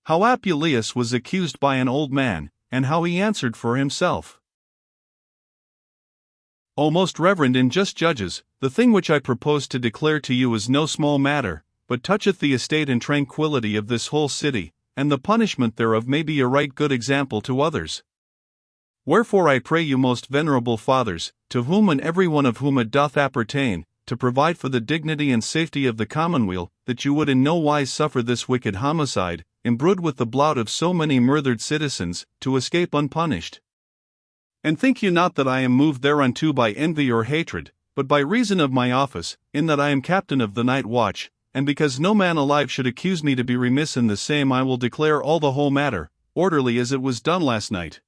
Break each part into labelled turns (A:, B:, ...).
A: How Apuleius was accused by an old man, and how he answered for himself. O most reverend and just judges, the thing which I propose to declare to you is no small matter, but toucheth the estate and tranquillity of this whole city, and the punishment thereof may be a right good example to others. Wherefore I pray you, most venerable fathers, to whom and every one of whom it doth appertain, to provide for the dignity and safety of the commonweal, that you would in no wise suffer this wicked homicide, imbrued with the blood of so many murdered citizens, to escape unpunished. And think you not that I am moved thereunto by envy or hatred, but by reason of my office, in that I am captain of the night watch, and because no man alive should accuse me to be remiss in the same, I will declare all the whole matter, orderly as it was done last night.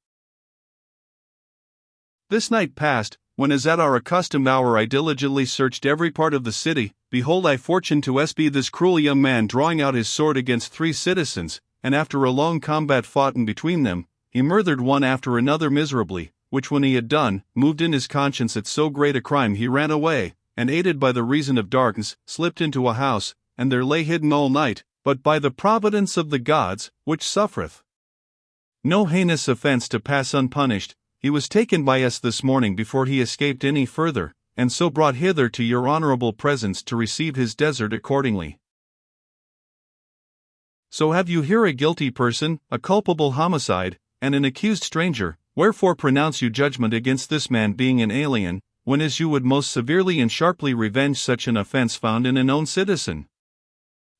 A: This night past, when as at our accustomed hour I diligently searched every part of the city, behold I fortuned to espy this cruel young man drawing out his sword against 3 citizens, and after a long combat foughten between them, he murdered one after another miserably, which when he had done, moved in his conscience at so great a crime he ran away, and aided by the reason of darkness, slipped into a house, and there lay hidden all night, but by the providence of the gods, which suffereth no heinous offense to pass unpunished, he was taken by us this morning before he escaped any further, and so brought hither to your honorable presence to receive his desert accordingly. So have you here a guilty person, a culpable homicide, and an accused stranger, wherefore pronounce you judgment against this man being an alien, when as you would most severely and sharply revenge such an offense found in an own citizen.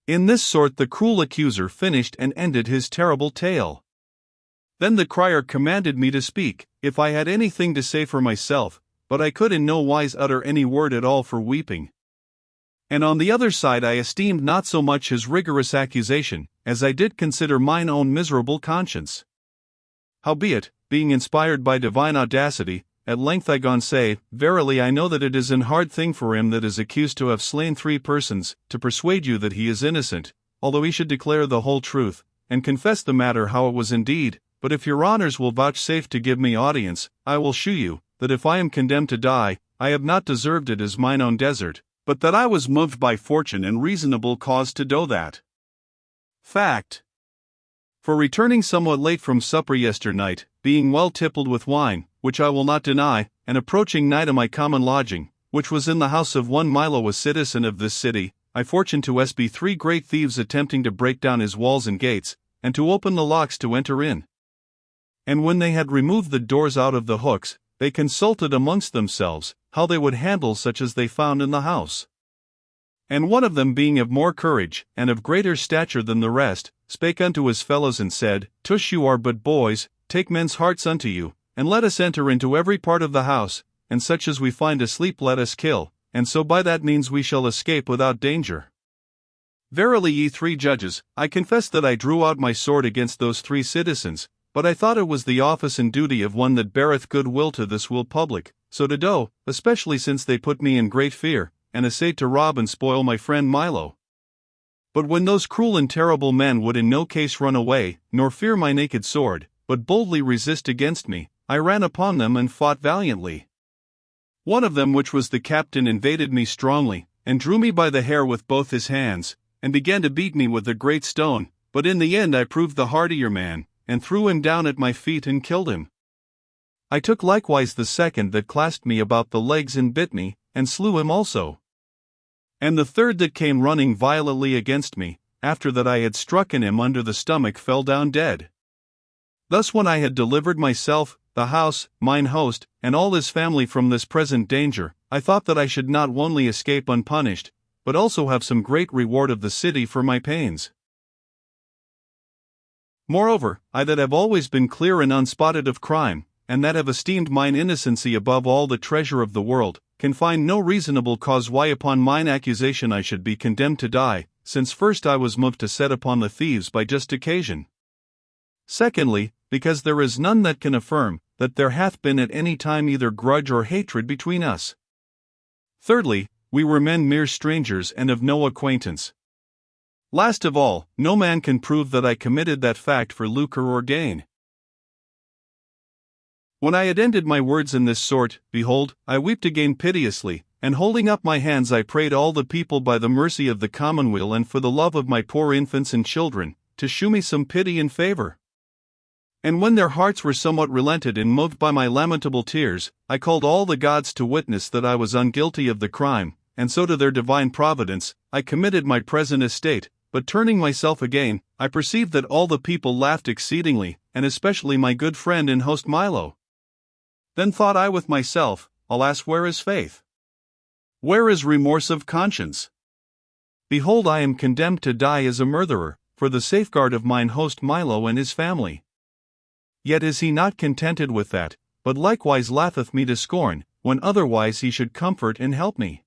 A: In this sort the cruel accuser finished and ended his terrible tale. Then the crier commanded me to speak, if I had anything to say for myself, but I could in no wise utter any word at all for weeping. And on the other side I esteemed not so much his rigorous accusation, as I did consider mine own miserable conscience. Howbeit, being inspired by divine audacity, at length I gon say, verily I know that it is an hard thing for him that is accused to have slain 3 persons, to persuade you that he is innocent, although he should declare the whole truth, and confess the matter how it was indeed. But if your honors will vouchsafe to give me audience, I will shew you, that if I am condemned to die, I have not deserved it as mine own desert, but that I was moved by fortune and reasonable cause to do that. Fact. For returning somewhat late from supper yesternight, being well tippled with wine, which I will not deny, and approaching nigh to my common lodging, which was in the house of one Milo, a citizen of this city, I fortuned to espy 3 great thieves attempting to break down his walls and gates, and to open the locks to enter in. And when they had removed the doors out of the hooks, they consulted amongst themselves, how they would handle such as they found in the house. And one of them being of more courage, and of greater stature than the rest, spake unto his fellows and said, Tush, you are but boys, take men's hearts unto you, and let us enter into every part of the house, and such as we find asleep let us kill, and so by that means we shall escape without danger. Verily, ye 3 judges, I confess that I drew out my sword against those 3 citizens, but I thought it was the office and duty of one that beareth good will to this will public, so to do, especially since they put me in great fear, and essayed to rob and spoil my friend Milo. But when those cruel and terrible men would in no case run away, nor fear my naked sword, but boldly resist against me, I ran upon them and fought valiantly. One of them, which was the captain, invaded me strongly, and drew me by the hair with both his hands, and began to beat me with a great stone, but in the end I proved the hardier man, and threw him down at my feet and killed him. I took likewise the second that clasped me about the legs and bit me, and slew him also. And the third that came running violently against me, after that I had strucken him under the stomach, fell down dead. Thus when I had delivered myself, the house, mine host, and all his family from this present danger, I thought that I should not only escape unpunished, but also have some great reward of the city for my pains. Moreover, I that have always been clear and unspotted of crime, and that have esteemed mine innocency above all the treasure of the world, can find no reasonable cause why upon mine accusation I should be condemned to die, since first I was moved to set upon the thieves by just occasion. Secondly, because there is none that can affirm that there hath been at any time either grudge or hatred between us. Thirdly, we were men mere strangers and of no acquaintance. Last of all, no man can prove that I committed that fact for lucre or gain. When I had ended my words in this sort, behold, I wept again piteously, and holding up my hands I prayed all the people by the mercy of the commonweal and for the love of my poor infants and children, to shew me some pity and favour. And when their hearts were somewhat relented and moved by my lamentable tears, I called all the gods to witness that I was unguilty of the crime, and so to their divine providence, I committed my present estate. But turning myself again, I perceived that all the people laughed exceedingly, and especially my good friend and host Milo. Then thought I with myself, alas, where is faith? Where is remorse of conscience? Behold, I am condemned to die as a murderer, for the safeguard of mine host Milo and his family. Yet is he not contented with that, but likewise laugheth me to scorn, when otherwise he should comfort and help me.